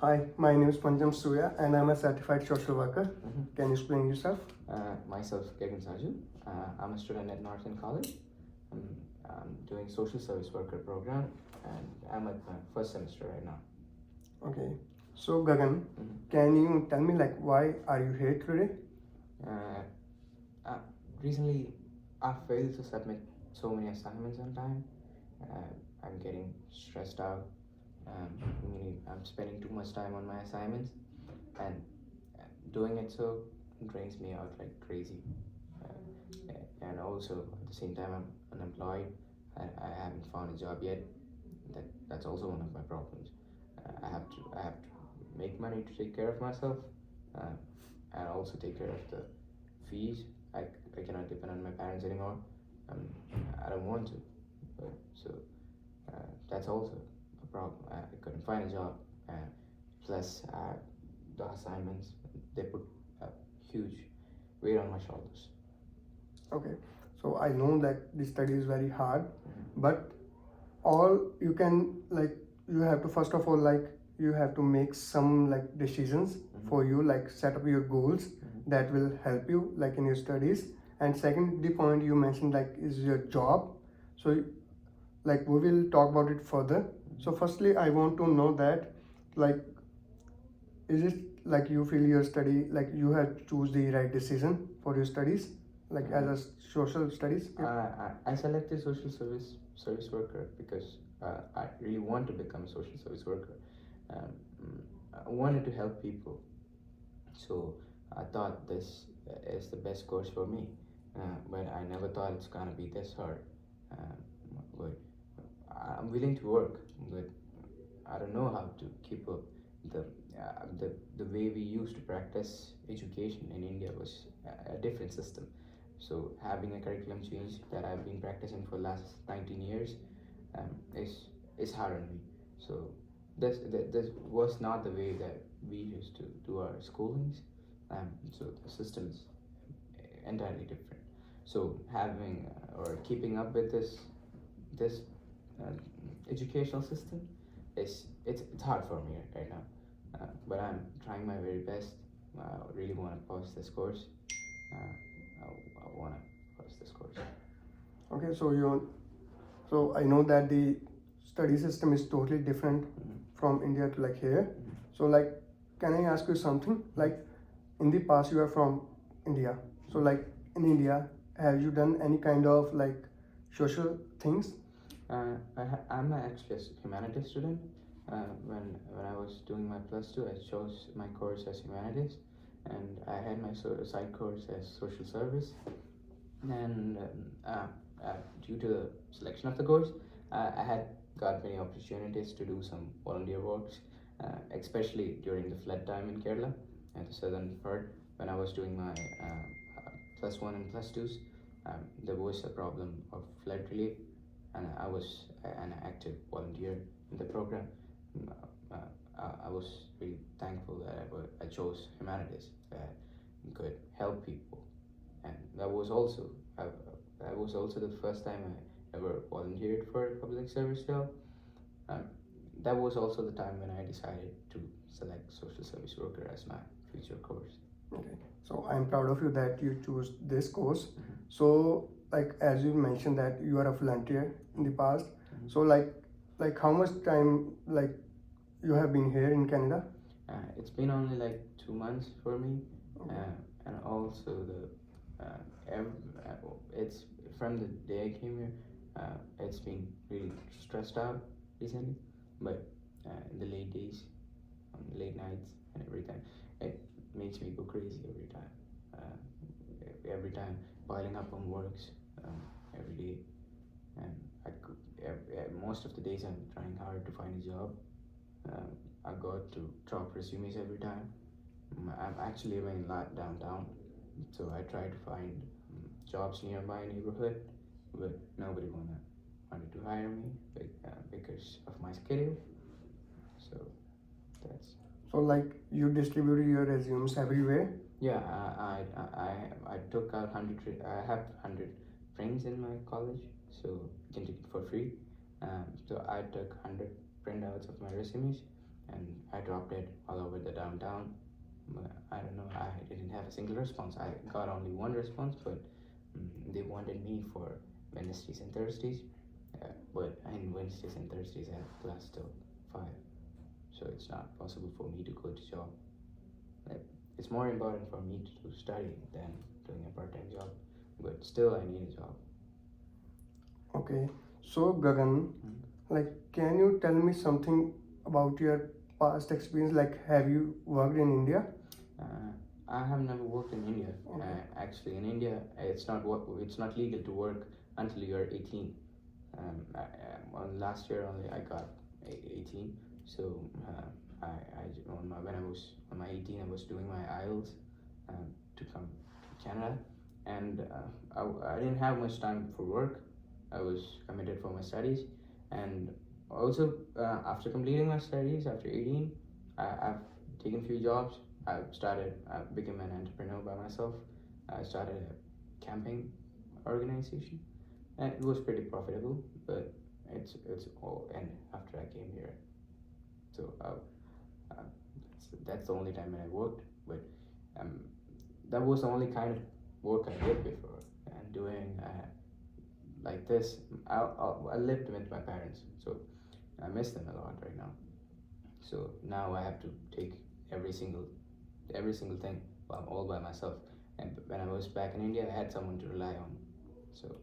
Hi, my name is Pancham Surya and I'm a certified social worker. Mhm. Can you explain yourself? Myself, Kevin Saju. I'm a student at Northern College. I'm doing social service worker program, and I'm at my first semester right now. Okay. So Gagan, Mhm. can you tell me like why are you here today? Uh, uh, Recently, I failed to submit so many assignments on time. I'm getting stressed out. Meaning I'm spending too much time on my assignments, and doing it so drains me out like crazy. And also at the same time I'm unemployed. I haven't found a job yet. That's also one of my problems. I have to make money to take care of myself, uh, and also take care of the fees. I cannot depend on my parents anymore. um, I don't want to, so that's also a problem. I couldn't find a job, plus the assignments, they put a huge weight on my shoulders. Okay. So I know that the study is very hard, but all you can like you have to first of all like you have to make some like decisions for you, like set up your goals that will help you like in your studies. And second, the point you mentioned like is your job. So like we will talk about it further. So firstly, I want to know that like is it like you feel your study like you have choose the right decision for your studies like as a social studies? I selected social service worker because I really want to become a social service worker. Um, I wanted to help people, so I thought this is the best course for me. But I never thought it's gonna be this hard. Um, but I'm willing to work, but I don't know how to keep up. The the way we used to practice education in India was a different system. So having a curriculum change that I've been practicing for the last 19 years, um, is hard on me. So this was not the way that we used to do our schoolings. So the system is entirely different. So having or keeping up with this uh, educational system it's hard for me right now. But I'm trying my very best. I really want to pass this course. I want to pass this course. Okay, so you so I know that the study system is totally different from India to like here. So like can I ask you something? Like in the past you are from India. So like in India, have you done any kind of like social things? I'm actually a humanities student. When I was doing my plus two, I chose my course as humanities, and I had my side course as social service. And due to the selection of the course, I had got many opportunities to do some volunteer works, especially during the flood time in Kerala and the southern part. When I was doing my plus one and plus twos, there was a problem of flood relief, and I was an active volunteer in the program. Mm, I was really thankful that I chose humanities that could help people, and uh, that was also the first time I ever volunteered for a public service job. Um, that was also the time when I decided to select social service worker as my future course. Okay. So I'm proud of you that you choose this course. So like as you mentioned that you are a volunteer in the past. So like how much time like you have been here in Canada? It's been only like 2 months for me, and also it's from the day I came here. It's been really stressed out recently, but in the late days, on the late nights, and every time, it makes me go crazy every time. Every time piling up on works, every day, and most of the days I'm trying hard to find a job. um, I got to drop resumes every time. I'm actually living downtown, so I try to find jobs near my neighborhood, but nobody wanted to hire me because of my schedule. So that's So like you distributed your resumes everywhere. yeah. I took out 100. I have 100 friends in my college, so you can take it for free. So I took 100 printouts of my resumes, and I dropped it all over the downtown. But I don't know, I didn't have a single response. I got only one response, but they wanted me for Wednesdays and Thursdays. But in Wednesdays and Thursdays, I have class till 5, so it's not possible for me to go to job. Like, it's more important for me to study than doing a part-time job. But still, I need a job. Okay. So Gagan, like, can you tell me something about your past experience? Like, have you worked in India? Uh, I have never worked in India. Okay. Actually, in India, it's not legal to work until you're 18. On last year only, I got 18. So when I was on my 18, I was doing my IELTS to come to Canada, and I didn't have much time for work. I was committed for my studies, and also after completing my studies after 18, I've taken few jobs. I became an entrepreneur by myself. I started a camping organization, and it was pretty profitable, but it's all ended after I came here. So that's the only time when I worked, but um, that was the only kind of work I did before. And doing like this, I lived with my parents, so I miss them a lot right now. So now I have to take every single thing all by myself. And when I was back in India, I had someone to rely on. So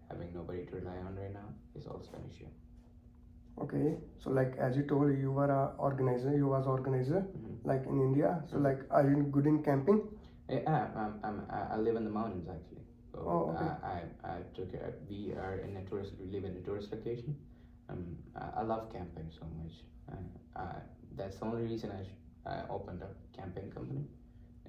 having nobody to rely on right now is also an issue. Okay. So like as you told, you were a organizer. You was organizer, like in India. So like, are you good in camping? I live in the mountains actually. So Oh, okay. I took we are in a tourist. We live in a tourist location. I love camping so much. That's the only reason I opened a camping company.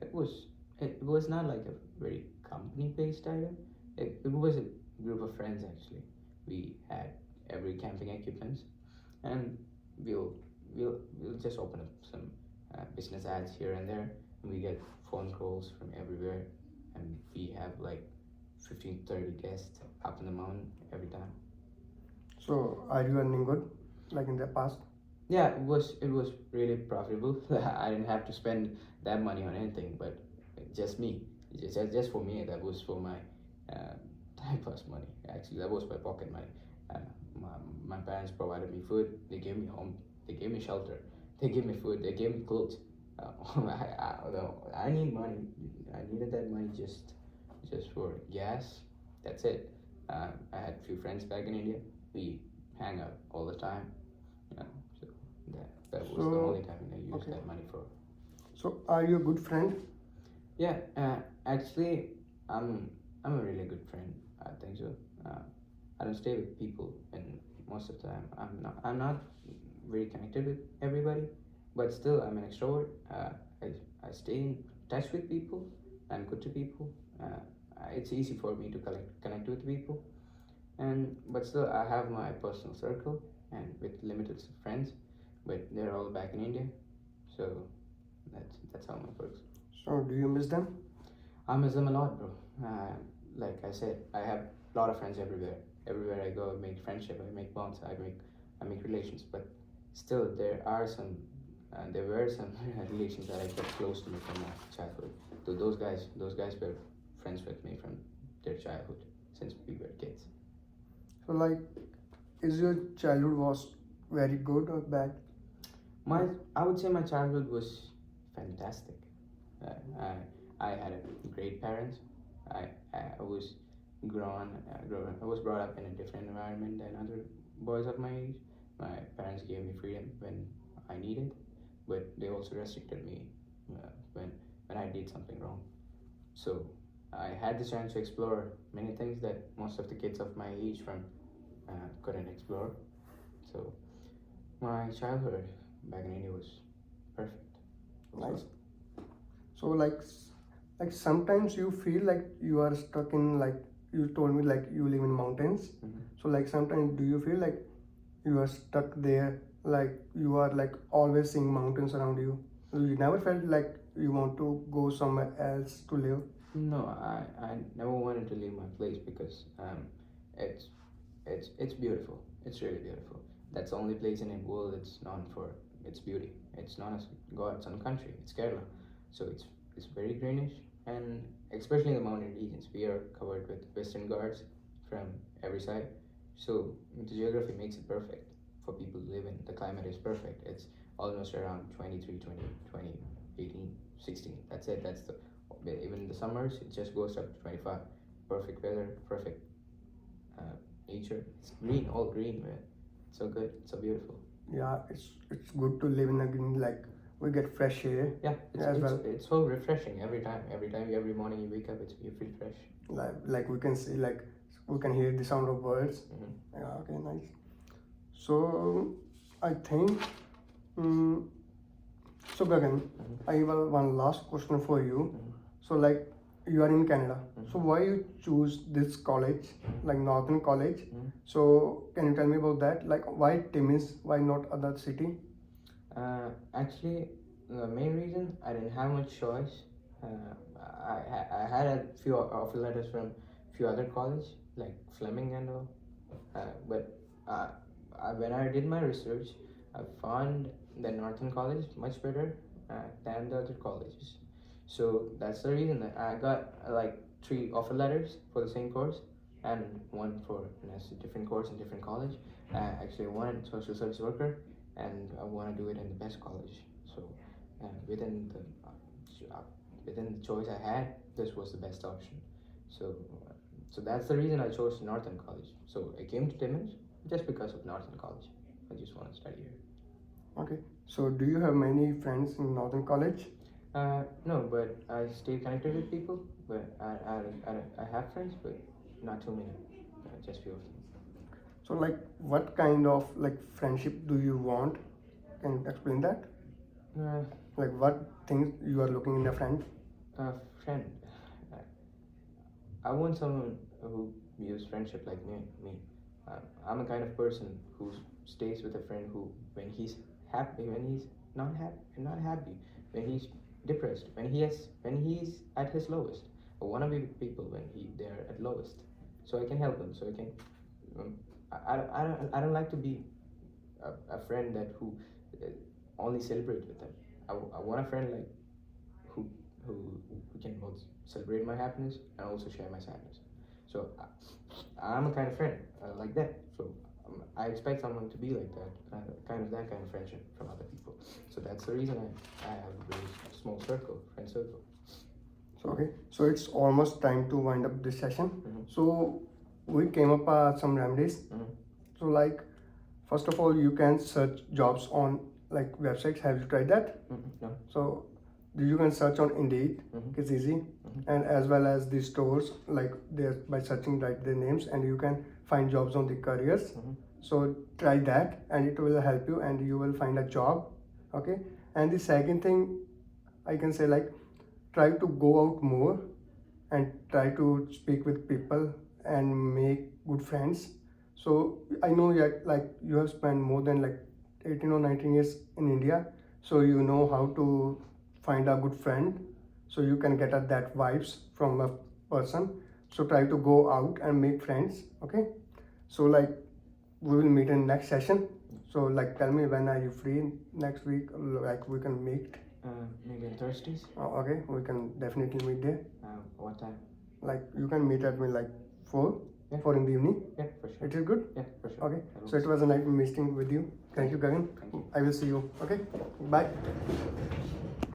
It was it was not like a very company based idea. It was a group of friends actually. We had every camping equipment, and we'll we'll just open up some business ads here and there, and we get phone calls from everywhere, and we have like 15 to 30 guests up in the mountain every time. So are you earning good, like in the past? Yeah, it was really profitable. I didn't have to spend that money on anything, but just me, just for me. That was for my uh, time pass money. Actually, that was my pocket money. Uh, my parents provided me food. They gave me home. They gave me shelter. They gave me food. They gave me clothes. I need money. I needed that money just for gas. That's it. I had a few friends back in India. We hang out all the time. Yeah, so that was the So only time I used okay. that money for. So are you a good friend? Yeah, actually, I'm a really good friend. I think so. I don't stay with people, and most of the time, I'm not very connected with everybody, but still, I'm an extrovert. I stay in touch with people. I'm good to people. It's easy for me to connect with people, and but still, I have my personal circle and with limited friends, but they're all back in India, so that's how it works. So do you miss them? I miss them a lot, bro. Like I said, I have a lot of friends everywhere. Everywhere I go, I make friendship, I make bonds, I make relations. But still, there were some relations that I kept close to me from my childhood. So those guys were friends with me from their childhood since we were kids. So like, is your childhood was very good or bad? I would say my childhood was fantastic. Uh, I had a great parents. I was I was brought up in a different environment than other boys of my age. My parents gave me freedom when I needed, but they also restricted me when I did something wrong. So I had the chance to explore many things that most of the kids of my age from couldn't explore. So my childhood back in India was perfect. Nice. So like sometimes you feel like you are stuck in, like you told me, like you live in mountains. So like sometimes do you feel like you are stuck there, like you are like always seeing mountains around you? You never felt like you want to go somewhere else to live? No, I never wanted to leave my place because it's beautiful. It's really beautiful. That's the only place in the world that's known for its beauty. It's not a God's own country. It's Kerala, so it's very greenish, and especially in the mountain regions, we are covered with Western Ghats from every side. So the geography makes it perfect for people to live in. The climate is perfect. It's almost around 23, 20, 18, 16. That's it. That's the even in the summers it just goes up to 25. Perfect weather, perfect nature. It's green, all green, man. So good, so beautiful. Yeah, it's good to live in a green, like we get fresh air. Yeah, as well. it's so refreshing every time. Every morning you wake up, you feel fresh. Like we can see, like we can hear the sound of birds. Mm-hmm. Yeah, okay, nice. So I think, so Gagan, I have one last question for you. So like you are in Canada, so why you choose this college, like Northern College? So can you tell me about that? Like why Timmins? Why not other city? Actually, the main reason I didn't have much choice. I had a few offer letters from few other colleges like Fleming and all, but when I did my research, I found the Northern College much better than the other colleges. So that's the reason that I got like 3 offer letters for the same course and one for a different course in different college. Actually, one social service worker, and I want to do it in the best college. So within the choice I had, this was the best option. So so that's the reason I chose Northern College. So I came to Timmins just because of Northern College. I just want to study here. Okay. So do you have many friends in Northern College? No, but I stay connected with people. But I have friends, but not too many. Just few of them. So like what kind of like friendship do you want? Can you explain that? Uh, Like what things you are looking in a friend? Friend. I want someone who views friendship like me. I'm a kind of person who stays with a friend who, when he's happy, when he's not happy, when he's depressed, when he's at his lowest. I want to be with people when they're at lowest, so I can help them. So I can. I don't like to be a friend that who only celebrate with them. I want a friend like who can both celebrate my happiness and also share my sadness. So I'm a kind of friend like that. So I expect someone to be like that, kind of friendship from other people. So that's the reason I have a very small friend circle. So okay. So it's almost time to wind up this session. So we came up some remedies. So like first of all, you can search jobs on like websites. Have you tried that? No. So you can search on Indeed. It's easy, and as well as the stores, like they by searching like their names, and you can find jobs on the careers. So try that, and it will help you, and you will find a job. Okay. And the second thing I can say, like try to go out more and try to speak with people and make good friends. So I know like you have spent more than like 18 or 19 years in India, so you know how to find a good friend, so you can get at that vibes from a person. So try to go out and make friends. Okay. So like we will meet in next session. So like tell me when are you free next week, like we can meet. Maybe on Thursdays. Okay, we can definitely meet there. What time? Like you can meet at me like 4 Yeah. 4 in the evening. Yeah, for sure. It is good. Yeah, for sure. Okay, so it was a nice meeting with you. Thank you, Gagan. Thank you. I will see you. Okay, bye.